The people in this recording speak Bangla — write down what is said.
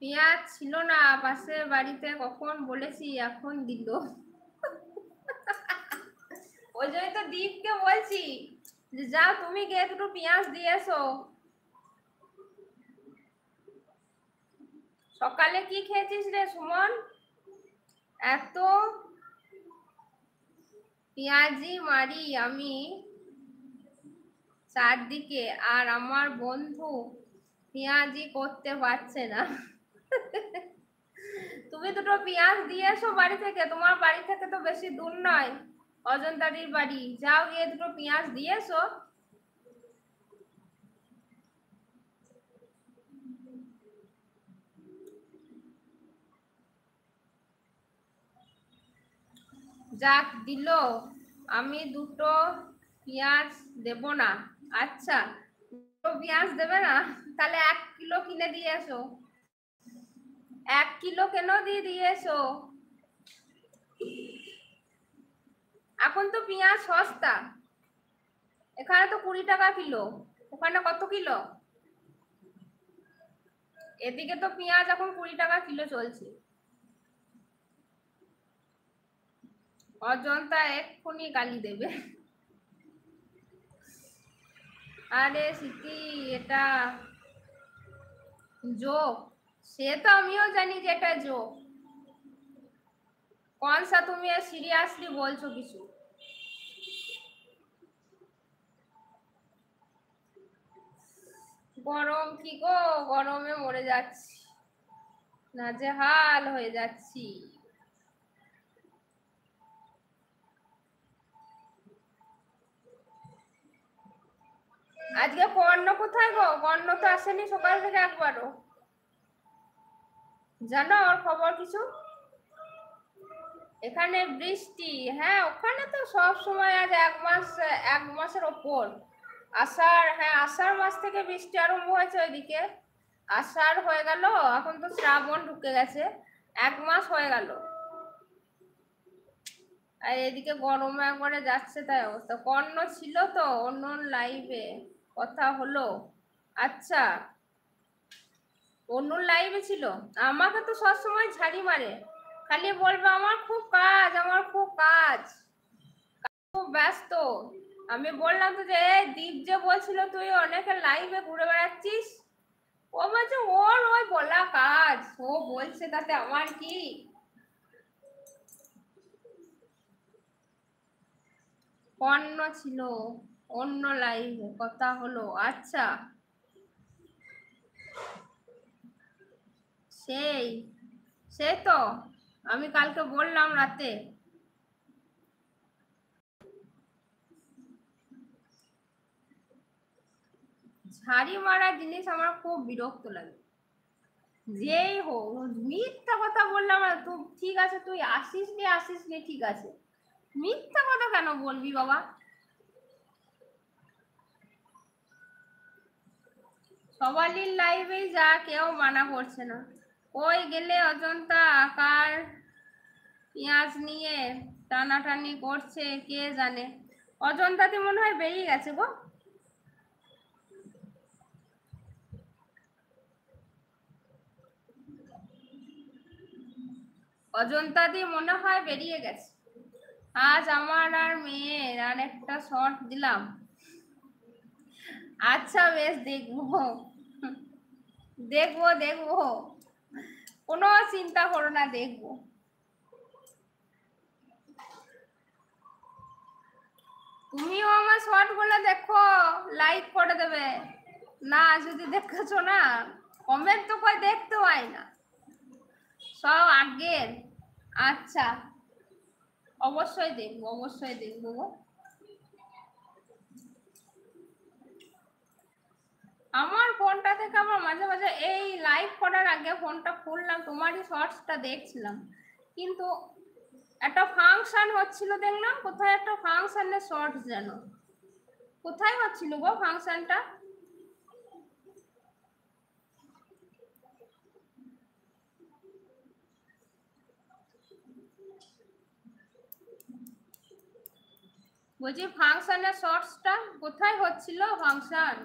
পেঁয়াজ ছিল না পাশের বাড়িতে, কখন বলেছি এখন দিল। ওই জন্য তো দীপকে বলছি যে যাও তুমি গিয়ে দুটো পেঁয়াজ দিয়ে এসো। সকালে কি খেয়েছিস রে সুমন? এত পেঁয়াজি মারি আমি চারদিকে, আর আমার বন্ধু পেঁয়াজি করতে পারছে না। তুমি দুটো পেঁয়াজ দিয়ে এসো বাড়ি থেকে, তোমার বাড়ি থেকে তো বেশি দূর নয় অজন্তাদির বাড়ি, যাও গিয়ে দুটো পেঁয়াজ দিয়ে এসো। যাক দিল, আমি দুটো পেঁয়াজ দেব না। আচ্ছা, দুটো পেঁয়াজ দেবে না, তাহলে 1 কিলো কিনে দিয়ে এসো। 1 কিলো কেন দিয়ে দিয়ে এসো। এখন তো পেঁয়াজ সস্তা, এখানে তো 20 টাকা কিলো, ওখানে কত কিলো? এদিকে তো পেঁয়াজ এখন 20 টাকা কিলো চলছে। অজন্তা এক্ষুনি গালি দেবে। আরে স্মৃতি, এটা জোক। সে তো আমিও জানি যে এটা জোক। কোন সা তুমি সিরিয়াসলি বলছো কিছু? গরম কি গো, গরমে মরে যাচ্ছি, নাজেহাল হয়ে যাচ্ছি। আজকে কর্ণ কোথায় গো? কর্ণ তো আসেনি সকাল থেকে একবারও। জানো ওর খবর কিছু? এখানে বৃষ্টি, হ্যাঁ ওখানে তো সব সময়, আজ 1 মাসের ওপর। আষাঢ়, হ্যাঁ আষাঢ় মাস থেকে বৃষ্টি আরম্ভ হয়েছে ওইদিকে। আষাঢ় হয়ে গেল, এখন তো শ্রাবণ ঢুকে গেছে, 1 মাস হয়ে গেল। আর এদিকে গরমে একবারে যাচ্ছে তাই অবস্থা। কর্ণ ছিল তো অন্য লাইভে, কথা হলো। আচ্ছা, অন্য লাইভে ছিল। আমাকে তো সবসময় ঝাড়ি মারে, খালি বলবে আমার খুব কাজ, আমার খুব কাজ, খুব ব্যস্ত। আমি বললাম তো যে দীপ যে বলছিল তুই অনেকে লাইভে ঘুরে বেড়াচ্ছিস, ও বলছে ওর ওই বলা কাজ, ও বলছে তাতে আমার কি। কর্ণ ছিল অন্য লাইভে, কথা হলো। আচ্ছা, সেই সে তো আমি কালকে বললাম রাতে। ঝাড়ি মারা জিনিস আমার খুব বিরক্ত লাগে, যেই হোক। মিথ্যা কথা বললাম না তুই, ঠিক আছে তুই আসিস নি ঠিক আছে, মিথ্যা কথা কেন বলবি বাবা? সবারই লাইভেই যা, কেউ মানা করছে না। ওই গেলে অজন্তা আকার পেঁয়াজ নিয়ে টানাটানি করছে, কে জানে। অজন্তাতে মনে হয় বেরিয়ে গেছে গো। অজন্তা দিয়ে মনে হয় বেরিয়ে গেছে। আজ আমার আর মেয়ের আর একটা শর্ট দিলাম। আচ্ছা বেশ, দেখবো দেখবো দেখবো, কোনো চিন্তা করো না, দেখবো। তুমিও আমার শর্ট গুলো দেখো, লাইক করে দেবে। না যদি দেখেছো না, কমেন্ট তো কই দেখতে পাই না, সব আগের। আচ্ছা, অবশ্যই দেখবো, অবশ্যই দেখবো গো। আমার ফোনটা থেকে আবার মাঝে মাঝে এই লাইভ করার আগে ফোনটা খুললাম, তোমারই শর্টসটা দেখছিলাম, কিন্তু একটা ফাংশন হচ্ছিল দেখলাম, কোথায় একটা ফাংশনের শর্টস যেন, কোথায় হচ্ছিল গো ফাংশনটা? বলছি ফাংশনের শর্টসটা কোথায় হচ্ছিল ফাংশন?